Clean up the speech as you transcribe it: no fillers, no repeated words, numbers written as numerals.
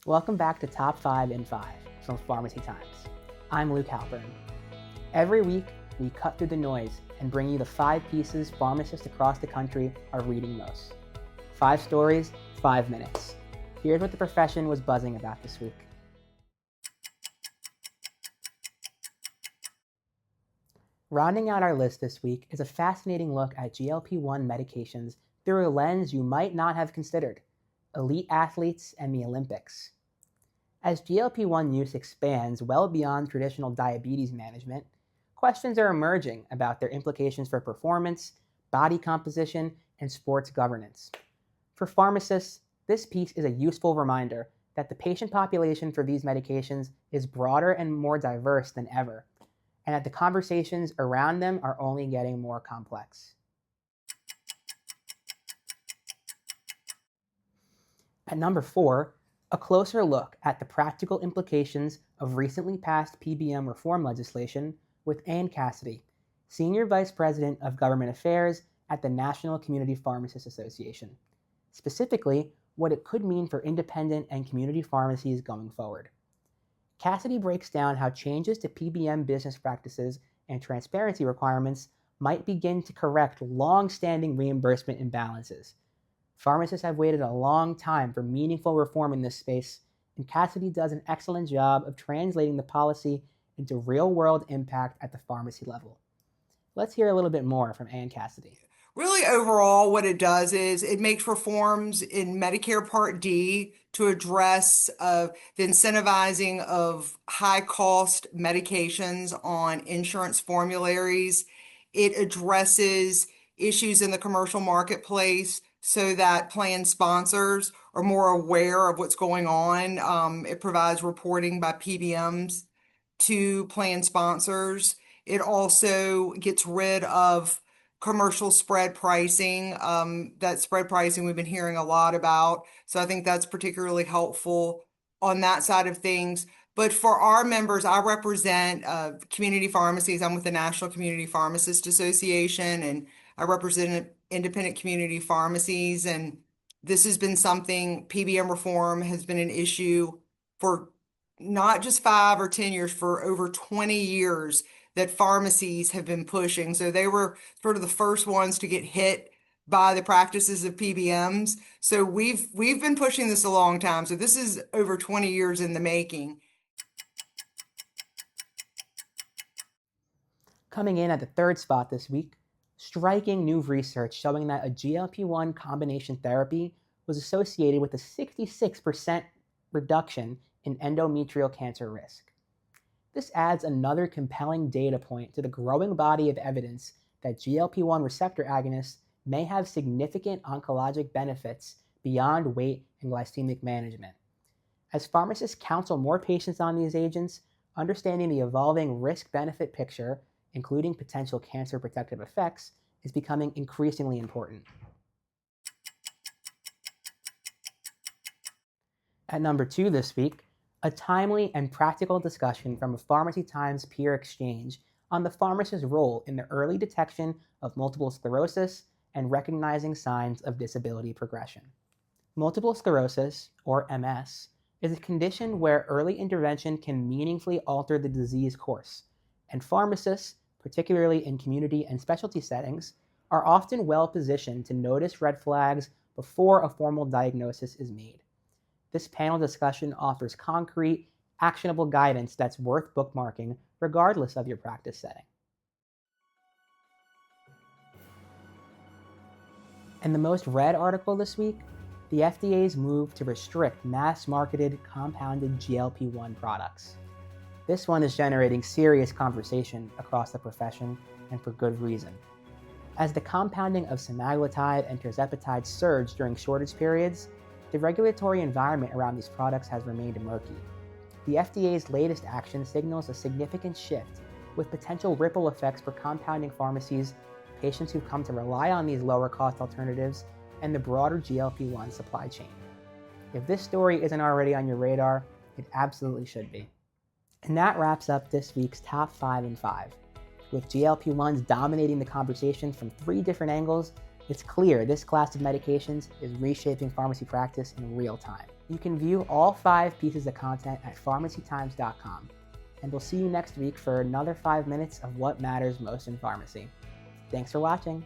Welcome back to Top 5 in 5 from Pharmacy Times. I'm Luke Halpern. Every week, we cut through the noise and bring you the 5 pieces pharmacists across the country are reading most. 5 stories, 5 minutes. Here's what the profession was buzzing about this week. Rounding out our list this week is a fascinating look at GLP-1 medications through a lens you might not have considered: elite athletes and the Olympics. As GLP-1 use expands well beyond traditional diabetes management, questions are emerging about their implications for performance, body composition, and sports governance. For pharmacists, this piece is a useful reminder that the patient population for these medications is broader and more diverse than ever, and that the conversations around them are only getting more complex. At number 4, a closer look at the practical implications of recently passed PBM reform legislation with Ann Cassidy, Senior Vice President of Government Affairs at the National Community Pharmacists Association. Specifically, what it could mean for independent and community pharmacies going forward. Cassidy breaks down how changes to PBM business practices and transparency requirements might begin to correct long-standing reimbursement imbalances. Pharmacists have waited a long time for meaningful reform in this space, and Cassidy does an excellent job of translating the policy into real-world impact at the pharmacy level. Let's hear a little bit more from Ann Cassidy. Really, overall, what it does is it makes reforms in Medicare Part D to address the incentivizing of high-cost medications on insurance formularies. It addresses issues in the commercial marketplace so that plan sponsors are more aware of what's going on. It provides reporting by PBMs to plan sponsors. It also gets rid of commercial spread pricing. That spread pricing we've been hearing a lot about. So I think that's particularly helpful on that side of things. But for our members, I represent community pharmacies. I'm with the National Community Pharmacists Association, and I represent independent community pharmacies. And this has been something, PBM reform has been an issue for not just 5 or 10 years, for over 20 years that pharmacies have been pushing. So they were sort of the first ones to get hit by the practices of PBMs. So we've been pushing this a long time. So this is over 20 years in the making. Coming in at the 3rd spot this week, striking new research showing that a GLP-1 combination therapy was associated with a 66% reduction in endometrial cancer risk. This adds another compelling data point to the growing body of evidence that GLP-1 receptor agonists may have significant oncologic benefits beyond weight and glycemic management. As pharmacists counsel more patients on these agents, understanding the evolving risk-benefit picture, including potential cancer protective effects, is becoming increasingly important. At number 2 this week, a timely and practical discussion from a Pharmacy Times peer exchange on the pharmacist's role in the early detection of multiple sclerosis and recognizing signs of disability progression. Multiple sclerosis, or MS, is a condition where early intervention can meaningfully alter the disease course, and pharmacists, particularly in community and specialty settings, are often well positioned to notice red flags before a formal diagnosis is made. This panel discussion offers concrete, actionable guidance that's worth bookmarking regardless of your practice setting. And the most read article this week, the FDA's move to restrict mass-marketed compounded GLP-1 products. This one is generating serious conversation across the profession, and for good reason. As the compounding of semaglutide and tirzepatide surged during shortage periods, the regulatory environment around these products has remained murky. The FDA's latest action signals a significant shift, with potential ripple effects for compounding pharmacies, patients who've come to rely on these lower-cost alternatives, and the broader GLP-1 supply chain. If this story isn't already on your radar, it absolutely should be. And that wraps up this week's Top 5 in 5. With GLP-1s dominating the conversation from 3 different angles, it's clear this class of medications is reshaping pharmacy practice in real time. You can view all 5 pieces of content at pharmacytimes.com, and we'll see you next week for another 5 minutes of what matters most in pharmacy. Thanks for watching.